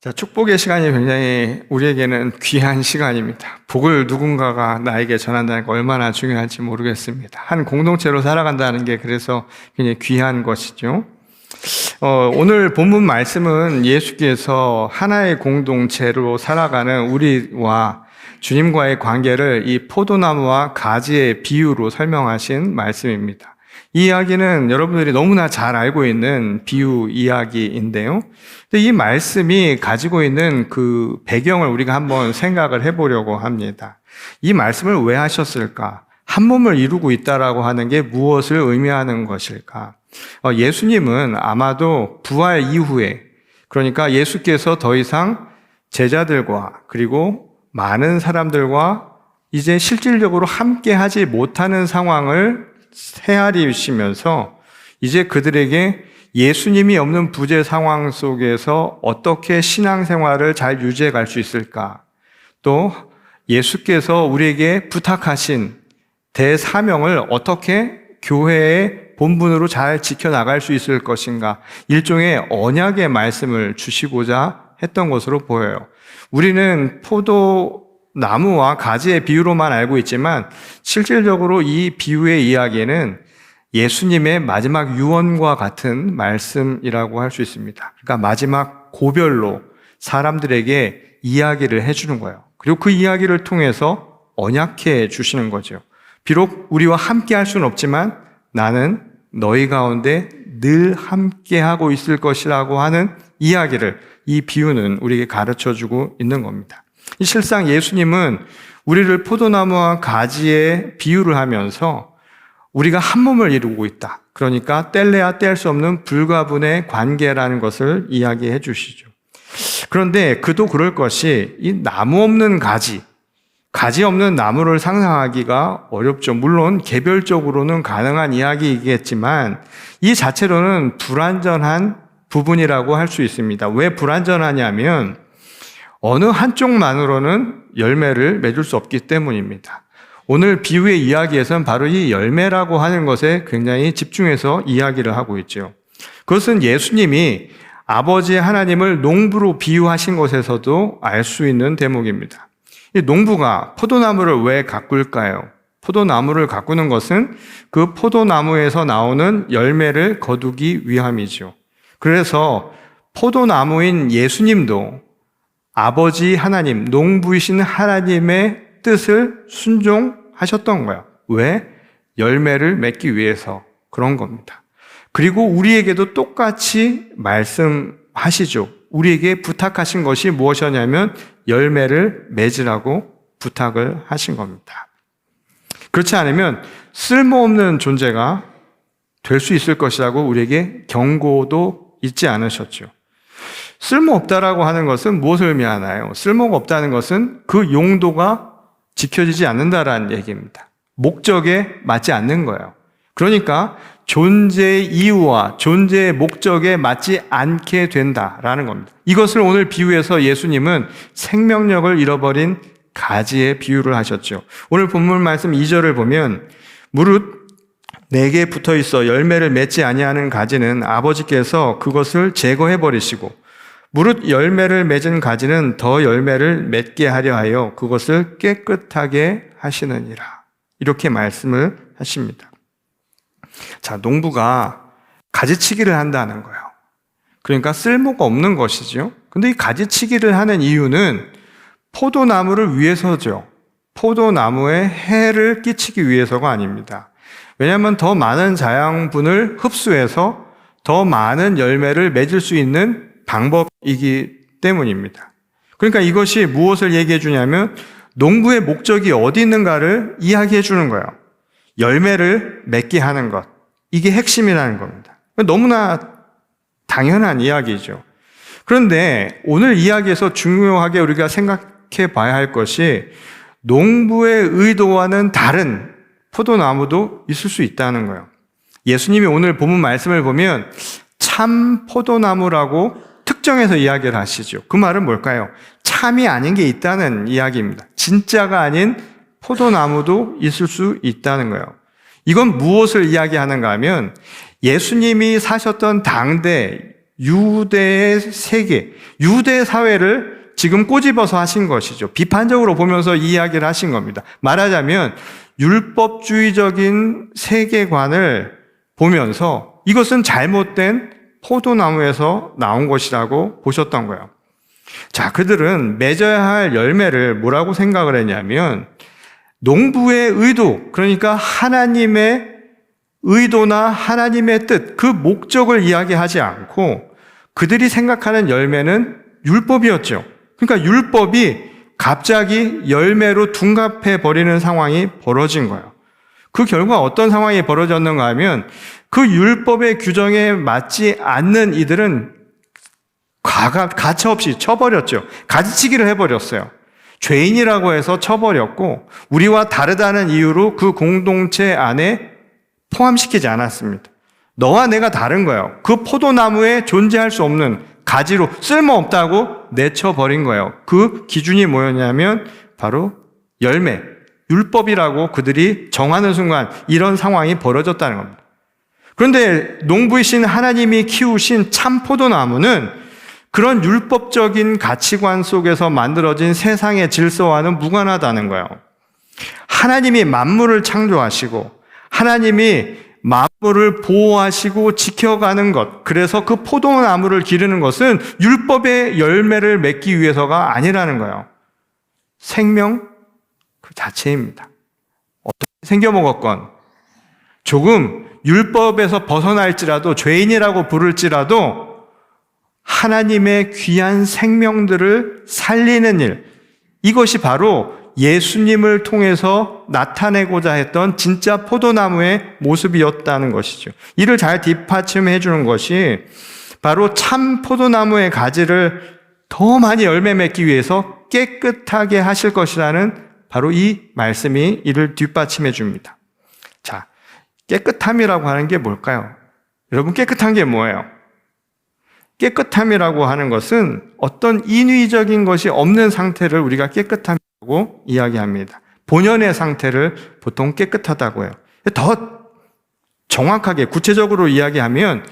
자, 축복의 시간이 굉장히 우리에게는 귀한 시간입니다. 복을 누군가가 나에게 전한다는 게 얼마나 중요할지 모르겠습니다. 한 공동체로 살아간다는 게 그래서 굉장히 귀한 것이죠. 오늘 본문 말씀은 예수께서 하나의 공동체로 살아가는 우리와 주님과의 관계를 이 포도나무와 가지의 비유로 설명하신 말씀입니다. 이 이야기는 여러분들이 너무나 잘 알고 있는 비유 이야기인데요. 근데 이 말씀이 가지고 있는 그 배경을 우리가 한번 생각을 해보려고 합니다. 이 말씀을 왜 하셨을까? 한 몸을 이루고 있다라고 하는 게 무엇을 의미하는 것일까? 예수님은 아마도 부활 이후에, 그러니까 예수께서 더 이상 제자들과 그리고 많은 사람들과 이제 실질적으로 함께 하지 못하는 상황을 헤아리시면서 이제 그들에게 예수님이 없는 부재 상황 속에서 어떻게 신앙생활을 잘 유지해 갈 수 있을까? 또 예수께서 우리에게 부탁하신 대사명을 어떻게 교회의 본분으로 잘 지켜나갈 수 있을 것인가? 일종의 언약의 말씀을 주시고자 했던 것으로 보여요. 우리는 포도나무와 가지의 비유로만 알고 있지만 실질적으로 이 비유의 이야기는 예수님의 마지막 유언과 같은 말씀이라고 할 수 있습니다. 그러니까 마지막 고별로 사람들에게 이야기를 해주는 거예요. 그리고 그 이야기를 통해서 언약해 주시는 거죠. 비록 우리와 함께 할 수는 없지만 나는 너희 가운데 늘 함께 하고 있을 것이라고 하는 이야기를 이 비유는 우리에게 가르쳐 주고 있는 겁니다. 실상 예수님은 우리를 포도나무와 가지의 비유를 하면서 우리가 한 몸을 이루고 있다. 그러니까 뗄래야 뗄 수 없는 불가분의 관계라는 것을 이야기해 주시죠. 그런데 그도 그럴 것이 이 나무 없는 가지 없는 나무를 상상하기가 어렵죠. 물론 개별적으로는 가능한 이야기이겠지만 이 자체로는 불완전한 부분이라고 할 수 있습니다. 왜 불완전하냐면 어느 한쪽만으로는 열매를 맺을 수 없기 때문입니다. 오늘 비유의 이야기에서는 바로 이 열매라고 하는 것에 굉장히 집중해서 이야기를 하고 있죠. 그것은 예수님이 아버지 하나님을 농부로 비유하신 것에서도 알 수 있는 대목입니다. 이 농부가 포도나무를 왜 가꿀까요? 포도나무를 가꾸는 것은 그 포도나무에서 나오는 열매를 거두기 위함이죠. 그래서 포도나무인 예수님도 아버지 하나님, 농부이신 하나님의 뜻을 순종하셨던 거야. 왜? 열매를 맺기 위해서 그런 겁니다. 그리고 우리에게도 똑같이 말씀하시죠. 우리에게 부탁하신 것이 무엇이냐면 열매를 맺으라고 부탁을 하신 겁니다. 그렇지 않으면 쓸모없는 존재가 될 수 있을 것이라고 우리에게 경고도 잊지 않으셨죠. 쓸모없다라고 하는 것은 무엇을 의미하나요? 쓸모가 없다는 것은 그 용도가 지켜지지 않는다라는 얘기입니다. 목적에 맞지 않는 거예요. 그러니까 존재의 이유와 존재의 목적에 맞지 않게 된다라는 겁니다. 이것을 오늘 비유에서 예수님은 생명력을 잃어버린 가지의 비유를 하셨죠. 오늘 본문 말씀 2절을 보면 무릇 내게 붙어 있어 열매를 맺지 아니하는 가지는 아버지께서 그것을 제거해 버리시고 무릇 열매를 맺은 가지는 더 열매를 맺게 하려 하여 그것을 깨끗하게 하시느니라. 이렇게 말씀을 하십니다. 자, 농부가 가지치기를 한다는 거예요. 그러니까 쓸모가 없는 것이죠. 근데 이 가지치기를 하는 이유는 포도나무를 위해서죠. 포도나무에 해를 끼치기 위해서가 아닙니다. 왜냐하면 더 많은 자양분을 흡수해서 더 많은 열매를 맺을 수 있는 방법이기 때문입니다. 그러니까 이것이 무엇을 얘기해 주냐면 농부의 목적이 어디 있는가를 이야기해 주는 거예요. 열매를 맺게 하는 것. 이게 핵심이라는 겁니다. 너무나 당연한 이야기죠. 그런데 오늘 이야기에서 중요하게 우리가 생각해 봐야 할 것이 농부의 의도와는 다른 포도나무도 있을 수 있다는 거예요. 예수님이 오늘 본문 말씀을 보면 참 포도나무라고 특정해서 이야기를 하시죠. 그 말은 뭘까요? 참이 아닌 게 있다는 이야기입니다. 진짜가 아닌 포도나무도 있을 수 있다는 거예요. 이건 무엇을 이야기하는가 하면 예수님이 사셨던 당대 유대의 세계, 유대 사회를 지금 꼬집어서 하신 것이죠. 비판적으로 보면서 이 이야기를 하신 겁니다. 말하자면 율법주의적인 세계관을 보면서 이것은 잘못된 포도나무에서 나온 것이라고 보셨던 거예요. 자, 그들은 맺어야 할 열매를 뭐라고 생각을 했냐면 농부의 의도, 그러니까 하나님의 의도나 하나님의 뜻, 그 목적을 이야기하지 않고 그들이 생각하는 열매는 율법이었죠. 그러니까 율법이 갑자기 열매로 둔갑해 버리는 상황이 벌어진 거예요. 그 결과 어떤 상황이 벌어졌는가 하면 그 율법의 규정에 맞지 않는 이들은 가차없이 쳐버렸죠. 가지치기를 해버렸어요. 죄인이라고 해서 쳐버렸고 우리와 다르다는 이유로 그 공동체 안에 포함시키지 않았습니다. 너와 내가 다른 거예요. 그 포도나무에 존재할 수 없는 가지로 쓸모없다고 내쳐버린 거예요. 그 기준이 뭐였냐면 바로 열매, 율법이라고 그들이 정하는 순간 이런 상황이 벌어졌다는 겁니다. 그런데 농부이신 하나님이 키우신 참 포도나무는 그런 율법적인 가치관 속에서 만들어진 세상의 질서와는 무관하다는 거예요. 하나님이 만물을 창조하시고 하나님이 만물을 보호하시고 지켜가는 것, 그래서 그 포도나무를 기르는 것은 율법의 열매를 맺기 위해서가 아니라는 거예요. 생명 그 자체입니다. 어떻게 생겨먹었건 조금 율법에서 벗어날지라도 죄인이라고 부를지라도 하나님의 귀한 생명들을 살리는 일, 이것이 바로 예수님을 통해서 나타내고자 했던 진짜 포도나무의 모습이었다는 것이죠. 이를 잘 뒷받침해 주는 것이 바로 참 포도나무의 가지를 더 많이 열매 맺기 위해서 깨끗하게 하실 것이라는 바로 이 말씀이 이를 뒷받침해 줍니다. 자, 깨끗함이라고 하는 게 뭘까요? 여러분, 깨끗한 게 뭐예요? 깨끗함이라고 하는 것은 어떤 인위적인 것이 없는 상태를 우리가 깨끗함이라고 이야기합니다. 본연의 상태를 보통 깨끗하다고 해요. 더 정확하게 구체적으로 이야기하면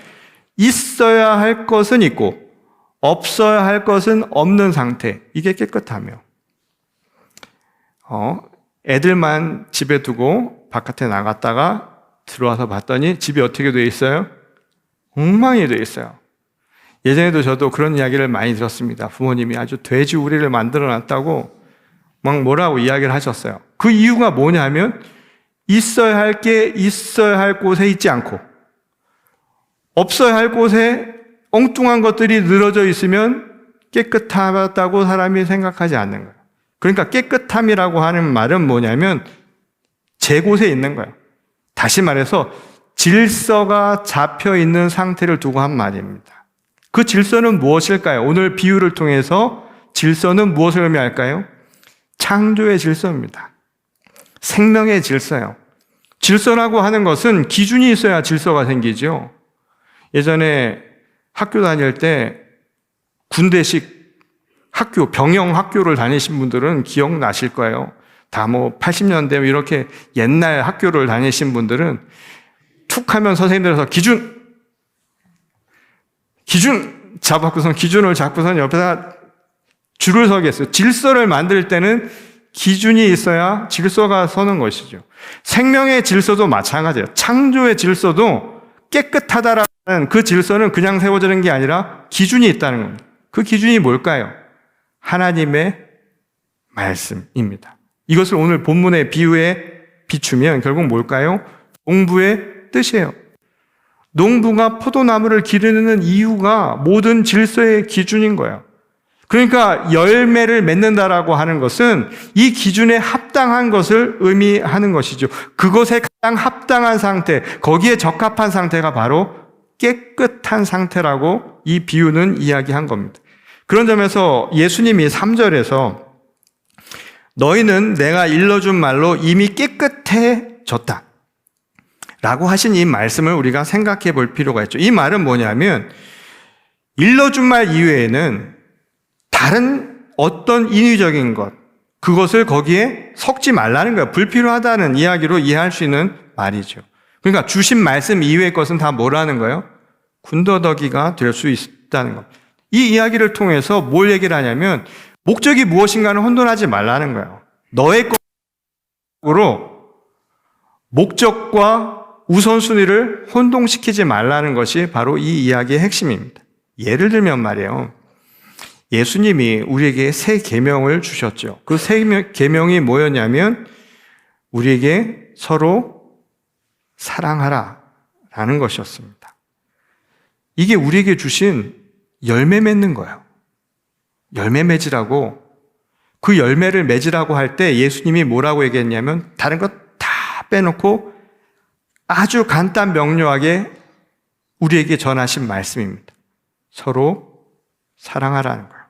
있어야 할 것은 있고 없어야 할 것은 없는 상태, 이게 깨끗하며 애들만 집에 두고 바깥에 나갔다가 들어와서 봤더니 집이 어떻게 돼 있어요? 엉망이 돼 있어요. 예전에도 저도 그런 이야기를 많이 들었습니다. 부모님이 아주 돼지우리를 만들어 놨다고 막 뭐라고 이야기를 하셨어요. 그 이유가 뭐냐면 있어야 할 게 있어야 할 곳에 있지 않고 없어야 할 곳에 엉뚱한 것들이 늘어져 있으면 깨끗하다고 사람이 생각하지 않는 거예요. 그러니까 깨끗함이라고 하는 말은 뭐냐면 제 곳에 있는 거예요. 다시 말해서 질서가 잡혀 있는 상태를 두고 한 말입니다. 그 질서는 무엇일까요? 오늘 비유를 통해서 질서는 무엇을 의미할까요? 창조의 질서입니다. 생명의 질서요. 질서라고 하는 것은 기준이 있어야 질서가 생기죠. 예전에 학교 다닐 때 군대식 학교, 병영 학교를 다니신 분들은 기억나실 거예요. 다 80년대 이렇게 옛날 학교를 다니신 분들은 툭 하면 선생님들에서 기준 잡고선 기준을 잡고선 옆에다 줄을 서겠어요. 질서를 만들 때는 기준이 있어야 질서가 서는 것이죠. 생명의 질서도 마찬가지예요. 창조의 질서도 깨끗하다라는 그 질서는 그냥 세워지는 게 아니라 기준이 있다는 겁니다. 그 기준이 뭘까요? 하나님의 말씀입니다. 이것을 오늘 본문의 비유에 비추면 결국 뭘까요? 농부의 뜻이에요. 농부가 포도나무를 기르는 이유가 모든 질서의 기준인 거예요. 그러니까 열매를 맺는다라고 하는 것은 이 기준에 합당한 것을 의미하는 것이죠. 그것에 가장 합당한 상태, 거기에 적합한 상태가 바로 깨끗한 상태라고 이 비유는 이야기한 겁니다. 그런 점에서 예수님이 3절에서 너희는 내가 일러준 말로 이미 깨끗해졌다 라고 하신 이 말씀을 우리가 생각해 볼 필요가 있죠. 이 말은 뭐냐면 일러준 말 이외에는 다른 어떤 인위적인 것, 그것을 거기에 섞지 말라는 거예요. 불필요하다는 이야기로 이해할 수 있는 말이죠. 그러니까 주신 말씀 이외의 것은 다 뭐라는 거예요? 군더더기가 될 수 있다는 것. 이 이야기를 통해서 뭘 얘기를 하냐면 목적이 무엇인가는 혼돈하지 말라는 거예요. 너의 것으로 목적과 우선순위를 혼동시키지 말라는 것이 바로 이 이야기의 핵심입니다. 예를 들면 말이에요. 예수님이 우리에게 새 계명을 주셨죠. 그 새 계명이 뭐였냐면 우리에게 서로 사랑하라라는 것이었습니다. 이게 우리에게 주신 열매 맺는 거예요. 열매 맺으라고, 그 열매를 맺으라고 할 때 예수님이 뭐라고 얘기했냐면 다른 것 다 빼놓고 아주 간단 명료하게 우리에게 전하신 말씀입니다. 서로 사랑하라는 거예요.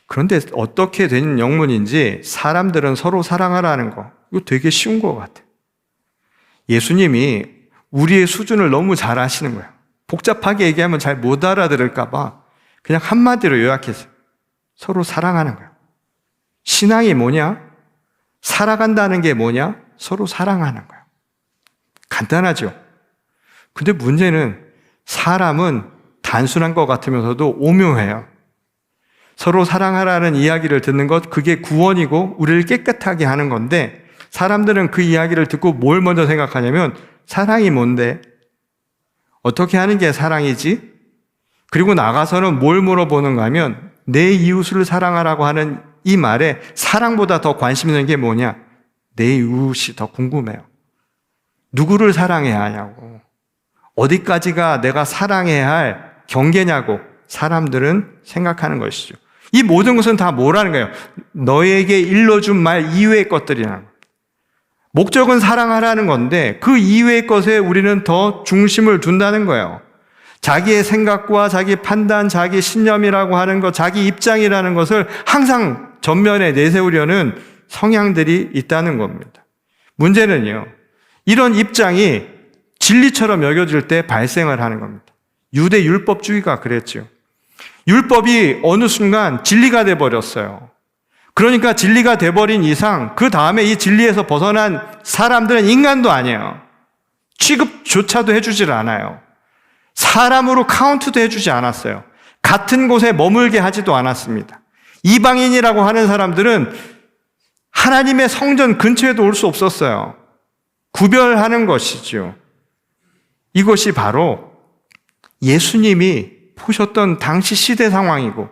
그런데 어떻게 된 영문인지 사람들은 서로 사랑하라는 거, 이거 되게 쉬운 것 같아요. 예수님이 우리의 수준을 너무 잘 아시는 거예요. 복잡하게 얘기하면 잘 못 알아들을까 봐 그냥 한마디로 요약해서 서로 사랑하는 거예요. 신앙이 뭐냐? 살아간다는 게 뭐냐? 서로 사랑하는 거예요. 간단하죠? 근데 문제는 사람은 단순한 것 같으면서도 오묘해요. 서로 사랑하라는 이야기를 듣는 것, 그게 구원이고 우리를 깨끗하게 하는 건데 사람들은 그 이야기를 듣고 뭘 먼저 생각하냐면 사랑이 뭔데? 어떻게 하는 게 사랑이지? 그리고 나가서는 뭘 물어보는가 하면 내 이웃을 사랑하라고 하는 이 말에 사랑보다 더 관심 있는 게 뭐냐? 내 이웃이 더 궁금해요. 누구를 사랑해야 하냐고. 어디까지가 내가 사랑해야 할 경계냐고 사람들은 생각하는 것이죠. 이 모든 것은 다 뭐라는 거예요? 너에게 일러준 말 이외의 것들이라는 거예요. 목적은 사랑하라는 건데 그 이외의 것에 우리는 더 중심을 둔다는 거예요. 자기의 생각과 자기 판단, 자기 신념이라고 하는 것, 자기 입장이라는 것을 항상 전면에 내세우려는 성향들이 있다는 겁니다. 문제는요, 이런 입장이 진리처럼 여겨질 때 발생을 하는 겁니다. 유대 율법주의가 그랬죠. 율법이 어느 순간 진리가 돼버렸어요. 그러니까 진리가 돼버린 이상 그 다음에 이 진리에서 벗어난 사람들은 인간도 아니에요. 취급조차도 해주질 않아요. 사람으로 카운트도 해주지 않았어요. 같은 곳에 머물게 하지도 않았습니다. 이방인이라고 하는 사람들은 하나님의 성전 근처에도 올 수 없었어요. 구별하는 것이죠. 이것이 바로 예수님이 보셨던 당시 시대 상황이고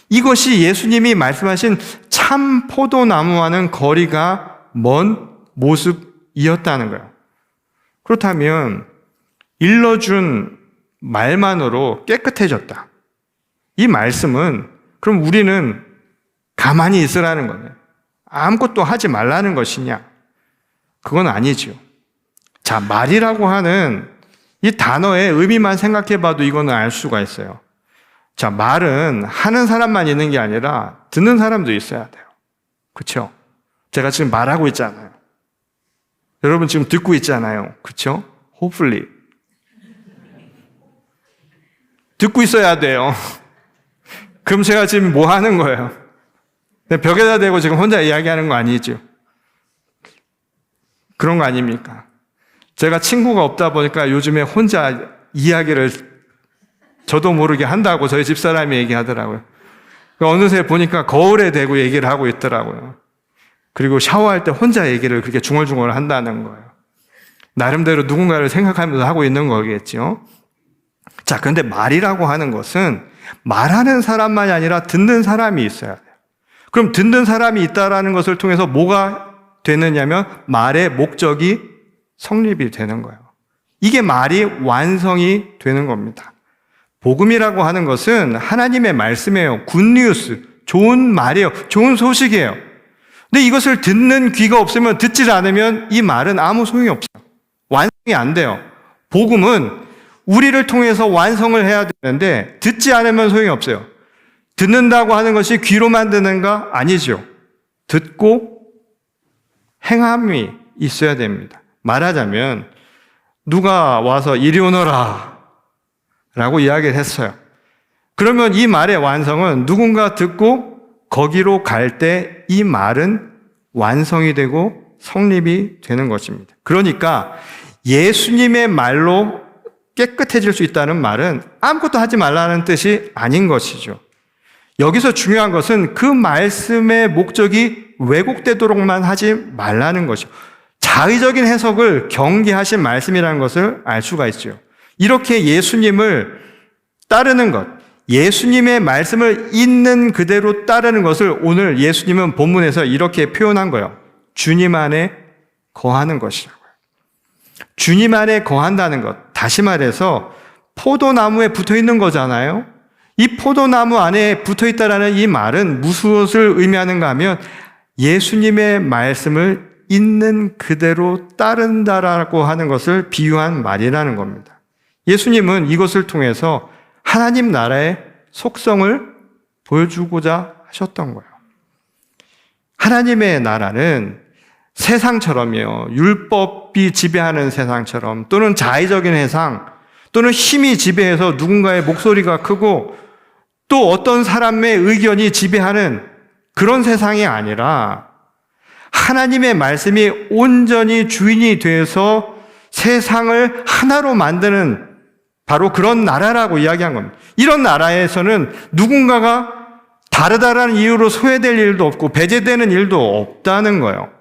이것이 예수님이 말씀하신 참 포도나무와는 거리가 먼 모습이었다는 거예요. 그렇다면 일러준 말만으로 깨끗해졌다. 이 말씀은 그럼 우리는 가만히 있으라는 거냐? 아무것도 하지 말라는 것이냐? 그건 아니죠. 자, 말이라고 하는 이 단어의 의미만 생각해 봐도 이거는 알 수가 있어요. 자, 말은 하는 사람만 있는 게 아니라 듣는 사람도 있어야 돼요. 그렇죠? 제가 지금 말하고 있잖아요. 여러분 지금 듣고 있잖아요. 그렇죠? Hopefully. 듣고 있어야 돼요. 그럼 제가 지금 뭐 하는 거예요? 벽에다 대고 지금 혼자 이야기하는 거 아니죠? 그런 거 아닙니까? 제가 친구가 없다 보니까 요즘에 혼자 이야기를 저도 모르게 한다고 저희 집사람이 얘기하더라고요. 어느새 보니까 거울에 대고 얘기를 하고 있더라고요. 그리고 샤워할 때 혼자 얘기를 그렇게 중얼중얼 한다는 거예요. 나름대로 누군가를 생각하면서 하고 있는 거겠죠. 자, 그런데 말이라고 하는 것은 말하는 사람만이 아니라 듣는 사람이 있어야 돼요. 그럼 듣는 사람이 있다라는 것을 통해서 뭐가 되느냐면 말의 목적이 성립이 되는 거예요. 이게 말이 완성이 되는 겁니다. 복음이라고 하는 것은 하나님의 말씀이에요. 굿뉴스, 좋은 말이에요. 좋은 소식이에요. 근데 이것을 듣는 귀가 없으면, 듣질 않으면 이 말은 아무 소용이 없어요. 완성이 안 돼요. 복음은 우리를 통해서 완성을 해야 되는데 듣지 않으면 소용이 없어요. 듣는다고 하는 것이 귀로만 듣는가? 아니죠. 듣고 행함이 있어야 됩니다. 말하자면 누가 와서 이리 오너라 라고 이야기를 했어요. 그러면 이 말의 완성은 누군가 듣고 거기로 갈 때 이 말은 완성이 되고 성립이 되는 것입니다. 그러니까 예수님의 말로 깨끗해질 수 있다는 말은 아무것도 하지 말라는 뜻이 아닌 것이죠. 여기서 중요한 것은 그 말씀의 목적이 왜곡되도록만 하지 말라는 것이죠. 자의적인 해석을 경계하신 말씀이라는 것을 알 수가 있죠. 이렇게 예수님을 따르는 것, 예수님의 말씀을 있는 그대로 따르는 것을 오늘 예수님은 본문에서 이렇게 표현한 거예요. 주님 안에 거하는 것이라고요. 주님 안에 거한다는 것, 다시 말해서 포도나무에 붙어 있는 거잖아요. 이 포도나무 안에 붙어 있다라는 이 말은 무엇을 의미하는가 하면 예수님의 말씀을 있는 그대로 따른다라고 하는 것을 비유한 말이라는 겁니다. 예수님은 이것을 통해서 하나님 나라의 속성을 보여주고자 하셨던 거예요. 하나님의 나라는 세상처럼요, 율법이 지배하는 세상처럼 또는 자의적인 세상 또는 힘이 지배해서 누군가의 목소리가 크고 또 어떤 사람의 의견이 지배하는 그런 세상이 아니라 하나님의 말씀이 온전히 주인이 되어서 세상을 하나로 만드는 바로 그런 나라라고 이야기한 겁니다. 이런 나라에서는 누군가가 다르다라는 이유로 소외될 일도 없고 배제되는 일도 없다는 거예요.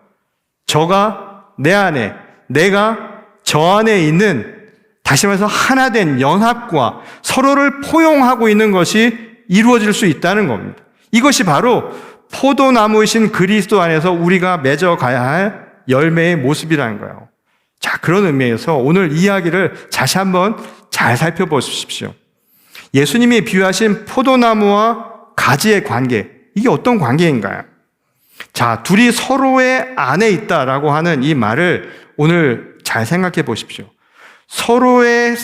저가 내 안에, 내가 저 안에 있는, 다시 말해서 하나 된 연합과 서로를 포용하고 있는 것이 이루어질 수 있다는 겁니다. 이것이 바로 포도나무이신 그리스도 안에서 우리가 맺어가야 할 열매의 모습이라는 거예요. 자, 그런 의미에서 오늘 이야기를 다시 한번 잘 살펴보십시오. 예수님이 비유하신 포도나무와 가지의 관계, 이게 어떤 관계인가요? 자, 둘이 서로의 안에 있다라고 하는 이 말을 오늘 잘 생각해 보십시오. 서로의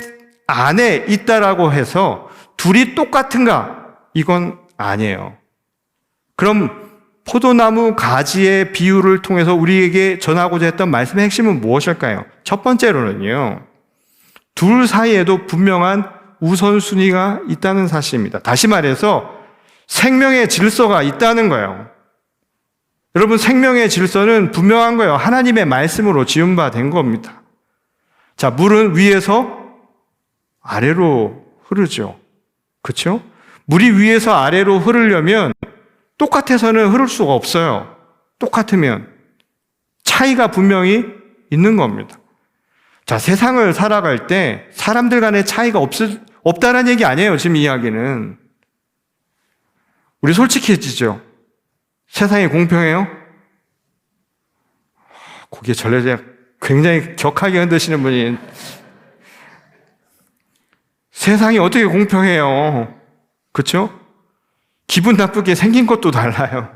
안에 있다라고 해서 둘이 똑같은가? 이건 아니에요. 그럼 포도나무 가지의 비유를 통해서 우리에게 전하고자 했던 말씀의 핵심은 무엇일까요? 첫 번째로는요, 둘 사이에도 분명한 우선순위가 있다는 사실입니다. 다시 말해서 생명의 질서가 있다는 거예요. 여러분, 생명의 질서는 분명한 거예요. 하나님의 말씀으로 지은 바 된 겁니다. 자, 물은 위에서 아래로 흐르죠. 그렇죠? 물이 위에서 아래로 흐르려면 똑같아서는 흐를 수가 없어요. 똑같으면 차이가 분명히 있는 겁니다. 자, 세상을 살아갈 때 사람들 간의 차이가 없다는 얘기 아니에요. 지금 이야기는. 우리 솔직해지죠. 세상이 공평해요? 고개 절레 굉장히 격하게 흔드시는 분이, 세상이 어떻게 공평해요? 그렇죠? 기분 나쁘게 생긴 것도 달라요.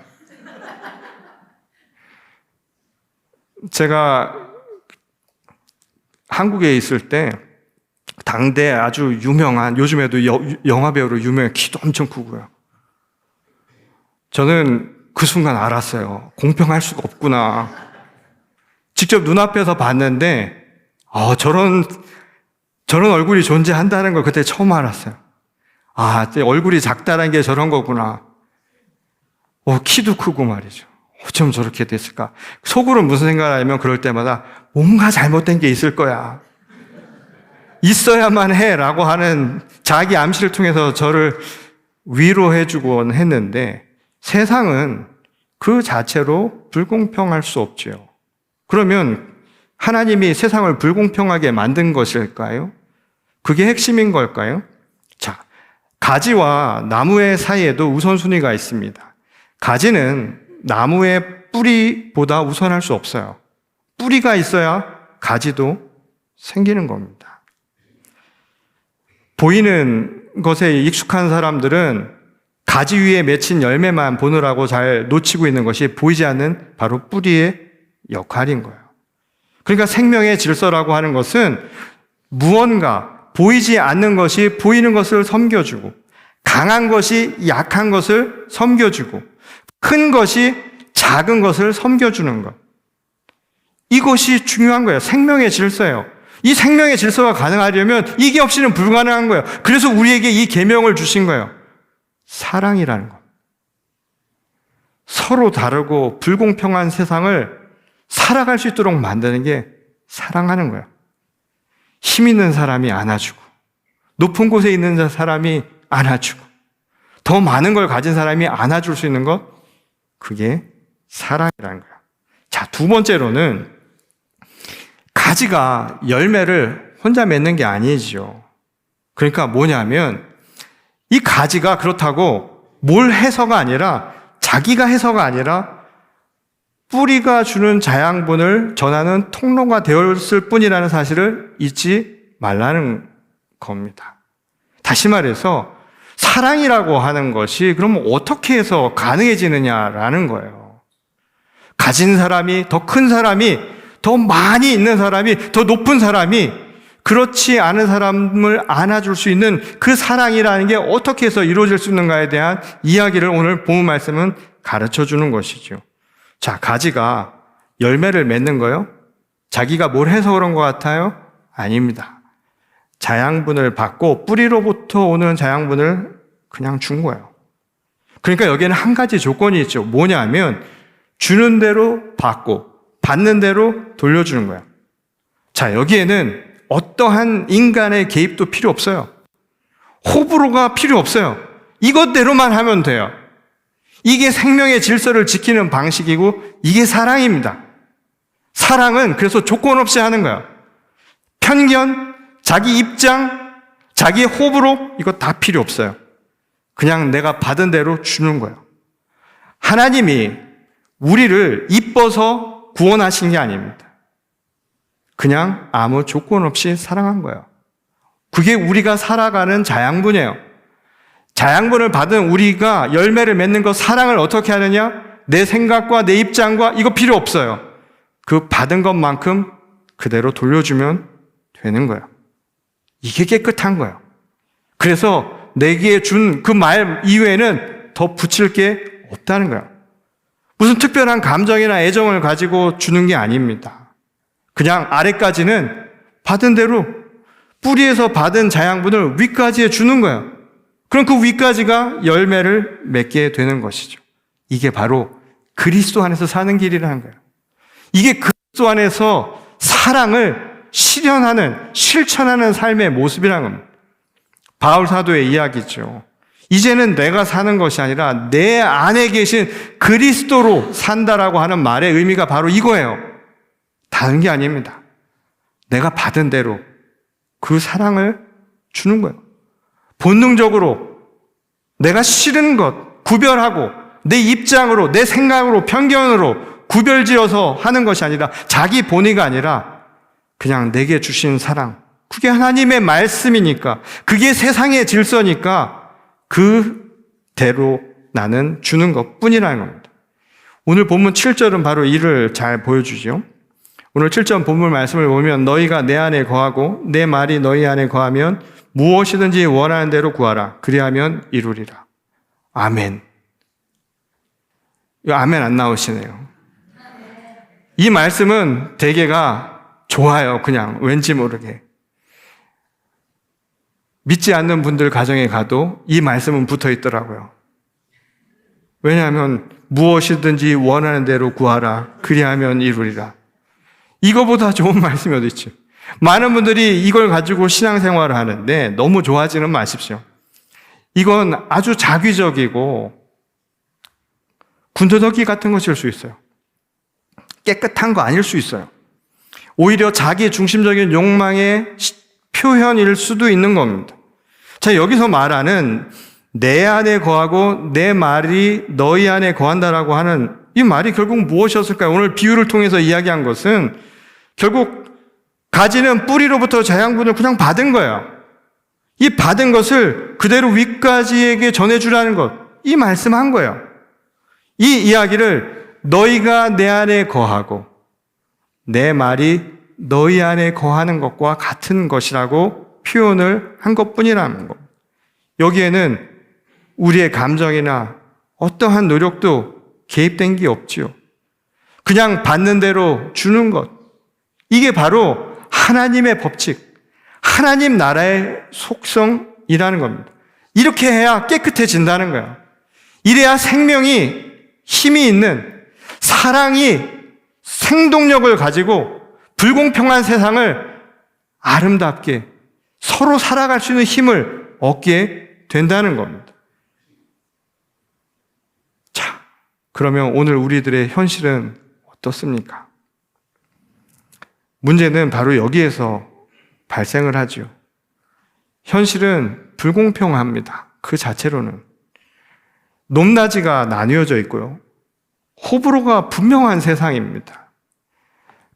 제가 한국에 있을 때 당대 아주 유명한, 요즘에도 영화배우로 유명한, 키도 엄청 크고요. 저는 그 순간 알았어요. 공평할 수가 없구나. 직접 눈앞에서 봤는데 저런 얼굴이 존재한다는 걸 그때 처음 알았어요. 얼굴이 작다는 게 저런 거구나. 키도 크고 말이죠. 어쩜 저렇게 됐을까? 속으로 무슨 생각을 하냐면 그럴 때마다 뭔가 잘못된 게 있을 거야. 있어야만 해라고 하는 자기 암시를 통해서 저를 위로해주곤 했는데 세상은 그 자체로 불공평할 수 없죠. 그러면 하나님이 세상을 불공평하게 만든 것일까요? 그게 핵심인 걸까요? 자, 가지와 나무의 사이에도 우선순위가 있습니다. 가지는 나무의 뿌리보다 우선할 수 없어요. 뿌리가 있어야 가지도 생기는 겁니다. 보이는 것에 익숙한 사람들은 가지 위에 맺힌 열매만 보느라고 잘 놓치고 있는 것이 보이지 않는 바로 뿌리의 역할인 거예요. 그러니까 생명의 질서라고 하는 것은 무언가 보이지 않는 것이 보이는 것을 섬겨주고, 강한 것이 약한 것을 섬겨주고, 큰 것이 작은 것을 섬겨주는 것. 이것이 중요한 거예요. 생명의 질서예요. 이 생명의 질서가 가능하려면 이게 없이는 불가능한 거예요. 그래서 우리에게 이 계명을 주신 거예요. 사랑이라는 것. 서로 다르고 불공평한 세상을 살아갈 수 있도록 만드는 게 사랑하는 거예요. 힘 있는 사람이 안아주고 높은 곳에 있는 사람이 안아주고 더 많은 걸 가진 사람이 안아줄 수 있는 것, 그게 사랑이라는 거예요. 자, 두 번째로는 가지가 열매를 혼자 맺는 게 아니지요. 그러니까 뭐냐면 이 가지가 그렇다고 뭘 해서가 아니라, 자기가 해서가 아니라 뿌리가 주는 자양분을 전하는 통로가 되었을 뿐이라는 사실을 잊지 말라는 겁니다. 다시 말해서 사랑이라고 하는 것이 그럼 어떻게 해서 가능해지느냐라는 거예요. 가진 사람이, 더 큰 사람이, 더 많이 있는 사람이, 더 높은 사람이 그렇지 않은 사람을 안아줄 수 있는 그 사랑이라는 게 어떻게 해서 이루어질 수 있는가에 대한 이야기를 오늘 본문 말씀은 가르쳐 주는 것이죠. 자, 가지가 열매를 맺는 거요? 자기가 뭘 해서 그런 것 같아요? 아닙니다. 자양분을 받고 뿌리로부터 오는 자양분을 그냥 준 거예요. 그러니까 여기에는 한 가지 조건이 있죠. 뭐냐면 주는 대로 받고 받는 대로 돌려주는 거예요. 자, 여기에는 어떠한 인간의 개입도 필요 없어요. 호불호가 필요 없어요. 이것대로만 하면 돼요. 이게 생명의 질서를 지키는 방식이고 이게 사랑입니다. 사랑은 그래서 조건 없이 하는 거예요. 편견, 자기 입장, 자기의 호불호, 이거 다 필요 없어요. 그냥 내가 받은 대로 주는 거예요. 하나님이 우리를 이뻐서 구원하신 게 아닙니다. 그냥 아무 조건 없이 사랑한 거예요. 그게 우리가 살아가는 자양분이에요. 자양분을 받은 우리가 열매를 맺는 것, 사랑을 어떻게 하느냐? 내 생각과 내 입장과 이거 필요 없어요. 그 받은 것만큼 그대로 돌려주면 되는 거예요. 이게 깨끗한 거예요. 그래서 내게 준 그 말 이외에는 더 붙일 게 없다는 거예요. 무슨 특별한 감정이나 애정을 가지고 주는 게 아닙니다. 그냥 아래까지는 받은 대로 뿌리에서 받은 자양분을 위까지에 주는 거예요. 그럼 그 위까지가 열매를 맺게 되는 것이죠. 이게 바로 그리스도 안에서 사는 길이라는 거예요. 이게 그리스도 안에서 사랑을 실현하는, 실천하는 삶의 모습이라는 겁니다. 바울 사도의 이야기죠. 이제는 내가 사는 것이 아니라 내 안에 계신 그리스도로 산다라고 하는 말의 의미가 바로 이거예요. 다른 게 아닙니다. 내가 받은 대로 그 사랑을 주는 거예요. 본능적으로 내가 싫은 것 구별하고 내 입장으로, 내 생각으로, 편견으로 구별지어서 하는 것이 아니라, 자기 본의가 아니라 그냥 내게 주신 사랑, 그게 하나님의 말씀이니까, 그게 세상의 질서니까 그대로 나는 주는 것뿐이라는 겁니다. 오늘 본문 7절은 바로 이를 잘 보여주죠. 오늘 7절 본문 말씀을 보면 너희가 내 안에 거하고 내 말이 너희 안에 거하면 무엇이든지 원하는 대로 구하라. 그리하면 이루리라. 아멘. 이거 아멘 안 나오시네요. 이 말씀은 대개가 좋아요. 그냥 왠지 모르게. 믿지 않는 분들 가정에 가도 이 말씀은 붙어 있더라고요. 왜냐하면 무엇이든지 원하는 대로 구하라. 그리하면 이루리라. 이거보다 좋은 말씀이 어디 있죠? 많은 분들이 이걸 가지고 신앙생활을 하는데 너무 좋아하지는 마십시오. 이건 아주 자기적이고 군더더기 같은 것일 수 있어요. 깨끗한 거 아닐 수 있어요. 오히려 자기 중심적인 욕망의 표현일 수도 있는 겁니다. 자, 여기서 말하는 내 안에 거하고 내 말이 너희 안에 거한다라고 하는 이 말이 결국 무엇이었을까요? 오늘 비유를 통해서 이야기한 것은 결국 가지는 뿌리로부터 자양분을 그냥 받은 거예요. 이 받은 것을 그대로 윗가지에게 전해주라는 것, 이 말씀한 거예요. 이 이야기를 너희가 내 안에 거하고 내 말이 너희 안에 거하는 것과 같은 것이라고 표현을 한 것뿐이라는 겁니다. 여기에는 우리의 감정이나 어떠한 노력도 개입된 게 없지요. 그냥 받는 대로 주는 것. 이게 바로 하나님의 법칙, 하나님 나라의 속성이라는 겁니다. 이렇게 해야 깨끗해진다는 거예요. 이래야 생명이 힘이 있는, 사랑이 생동력을 가지고 불공평한 세상을 아름답게, 서로 살아갈 수 있는 힘을 얻게 된다는 겁니다. 자, 그러면 오늘 우리들의 현실은 어떻습니까? 문제는 바로 여기에서 발생을 하죠. 현실은 불공평합니다. 그 자체로는. 높낮이가 나뉘어져 있고요. 호불호가 분명한 세상입니다.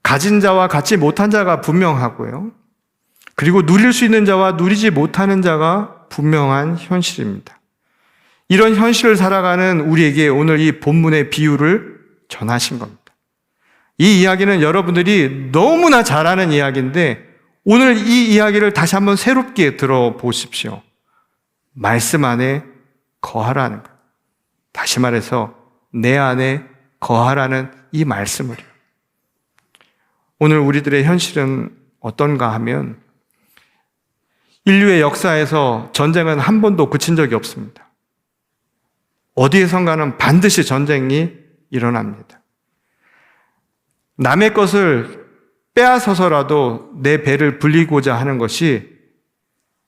가진 자와 갖지 못한 자가 분명하고요. 그리고 누릴 수 있는 자와 누리지 못하는 자가 분명한 현실입니다. 이런 현실을 살아가는 우리에게 오늘 이 본문의 비유를 전하신 겁니다. 이 이야기는 여러분들이 너무나 잘 아는 이야기인데 오늘 이 이야기를 다시 한번 새롭게 들어보십시오. 말씀 안에 거하라는 것. 다시 말해서 내 안에 거하라는 이 말씀을요. 오늘 우리들의 현실은 어떤가 하면 인류의 역사에서 전쟁은 한 번도 그친 적이 없습니다. 어디에선가는 반드시 전쟁이 일어납니다. 남의 것을 빼앗아서라도 내 배를 불리고자 하는 것이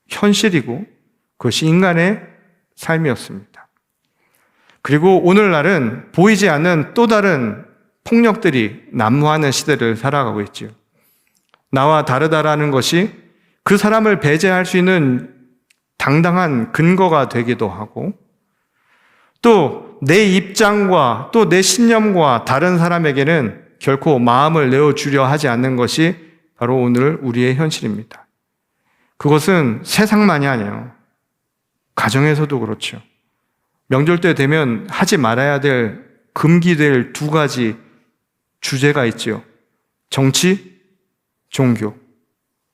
현실이고 그것이 인간의 삶이었습니다. 그리고 오늘날은 보이지 않는 또 다른 폭력들이 난무하는 시대를 살아가고 있지요. 나와 다르다라는 것이 그 사람을 배제할 수 있는 당당한 근거가 되기도 하고 또 내 입장과 또 내 신념과 다른 사람에게는 결코 마음을 내어주려 하지 않는 것이 바로 오늘 우리의 현실입니다. 그것은 세상만이 아니에요. 가정에서도 그렇죠. 명절 때 되면 하지 말아야 될 금기될 두 가지 주제가 있지요. 정치, 종교.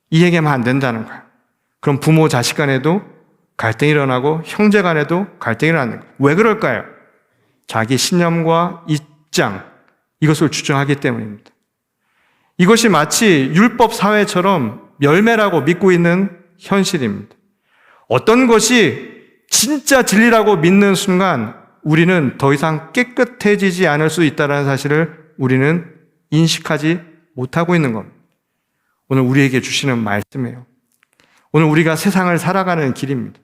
이 얘기하면 안 된다는 거예요. 그럼 부모 자식 간에도 갈등이 일어나고 형제 간에도 갈등이 일어나는 거예요. 왜 그럴까요? 자기 신념과 입장, 이것을 주장하기 때문입니다. 이것이 마치 율법 사회처럼 열매라고 믿고 있는 현실입니다. 어떤 것이 진짜 진리라고 믿는 순간 우리는 더 이상 깨끗해지지 않을 수 있다는 사실을 우리는 인식하지 못하고 있는 겁니다. 오늘 우리에게 주시는 말씀이에요. 오늘 우리가 세상을 살아가는 길입니다.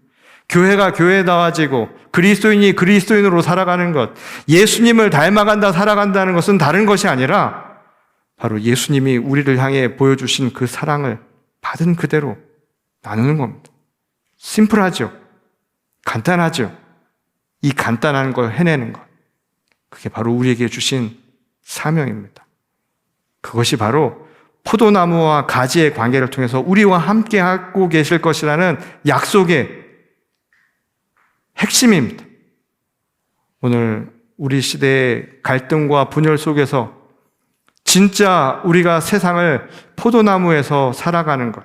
교회가 교회다워지고 그리스도인이 그리스도인으로 살아가는 것, 예수님을 닮아간다 살아간다는 것은 다른 것이 아니라 바로 예수님이 우리를 향해 보여주신 그 사랑을 받은 그대로 나누는 겁니다. 심플하죠? 간단하죠? 이 간단한 걸 해내는 것, 그게 바로 우리에게 주신 사명입니다. 그것이 바로 포도나무와 가지의 관계를 통해서 우리와 함께 하고 계실 것이라는 약속의 핵심입니다. 오늘 우리 시대의 갈등과 분열 속에서 진짜 우리가 세상을 포도나무에서 살아가는 것,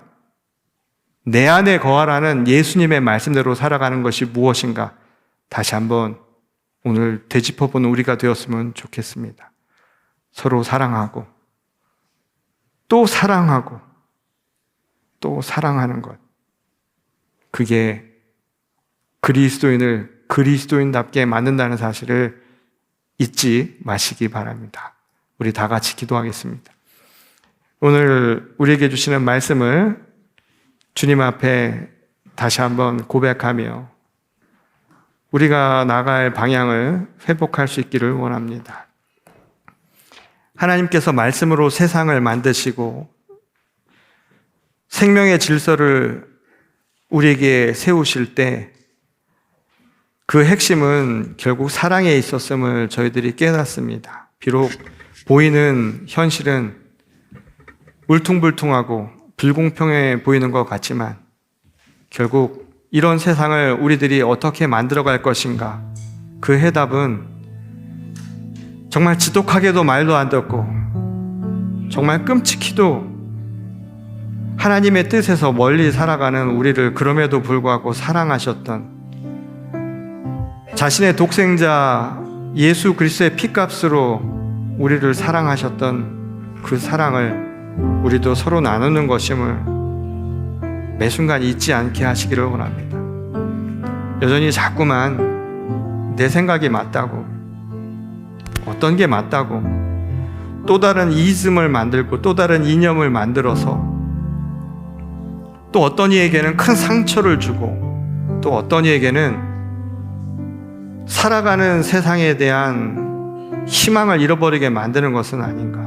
내 안에 거하라는 예수님의 말씀대로 살아가는 것이 무엇인가 다시 한번 오늘 되짚어보는 우리가 되었으면 좋겠습니다. 서로 사랑하고 또 사랑하고 또 사랑하는 것, 그게 그리스도인을 그리스도인답게 만든다는 사실을 잊지 마시기 바랍니다. 우리 다 같이 기도하겠습니다. 오늘 우리에게 주시는 말씀을 주님 앞에 다시 한번 고백하며 우리가 나갈 방향을 회복할 수 있기를 원합니다. 하나님께서 말씀으로 세상을 만드시고 생명의 질서를 우리에게 세우실 때 그 핵심은 결국 사랑에 있었음을 저희들이 깨닫습니다. 비록 보이는 현실은 울퉁불퉁하고 불공평해 보이는 것 같지만 결국 이런 세상을 우리들이 어떻게 만들어갈 것인가, 그 해답은 정말 지독하게도 말도 안 듣고 정말 끔찍히도 하나님의 뜻에서 멀리 살아가는 우리를 그럼에도 불구하고 사랑하셨던, 자신의 독생자 예수 그리스도의 피값으로 우리를 사랑하셨던 그 사랑을 우리도 서로 나누는 것임을 매 순간 잊지 않게 하시기를 원합니다. 여전히 자꾸만 내 생각이 맞다고, 어떤 게 맞다고 또 다른 이즘을 만들고 또 다른 이념을 만들어서 또 어떤 이에게는 큰 상처를 주고 또 어떤 이에게는 살아가는 세상에 대한 희망을 잃어버리게 만드는 것은 아닌가.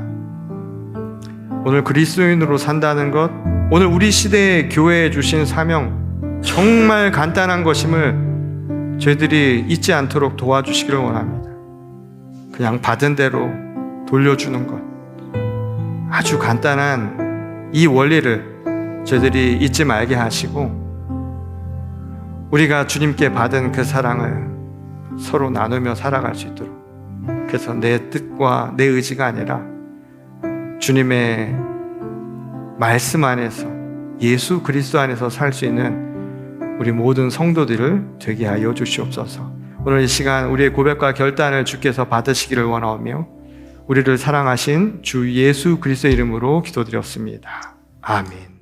오늘 그리스도인으로 산다는 것, 오늘 우리 시대에 교회에 주신 사명 정말 간단한 것임을 저희들이 잊지 않도록 도와주시기를 원합니다. 그냥 받은 대로 돌려주는 것, 아주 간단한 이 원리를 저희들이 잊지 말게 하시고 우리가 주님께 받은 그 사랑을 서로 나누며 살아갈 수 있도록, 그래서 내 뜻과 내 의지가 아니라 주님의 말씀 안에서 예수 그리스도 안에서 살 수 있는 우리 모든 성도들을 되게 하여 주시옵소서. 오늘 이 시간 우리의 고백과 결단을 주께서 받으시기를 원하오며 우리를 사랑하신 주 예수 그리스도의 이름으로 기도드렸습니다. 아멘.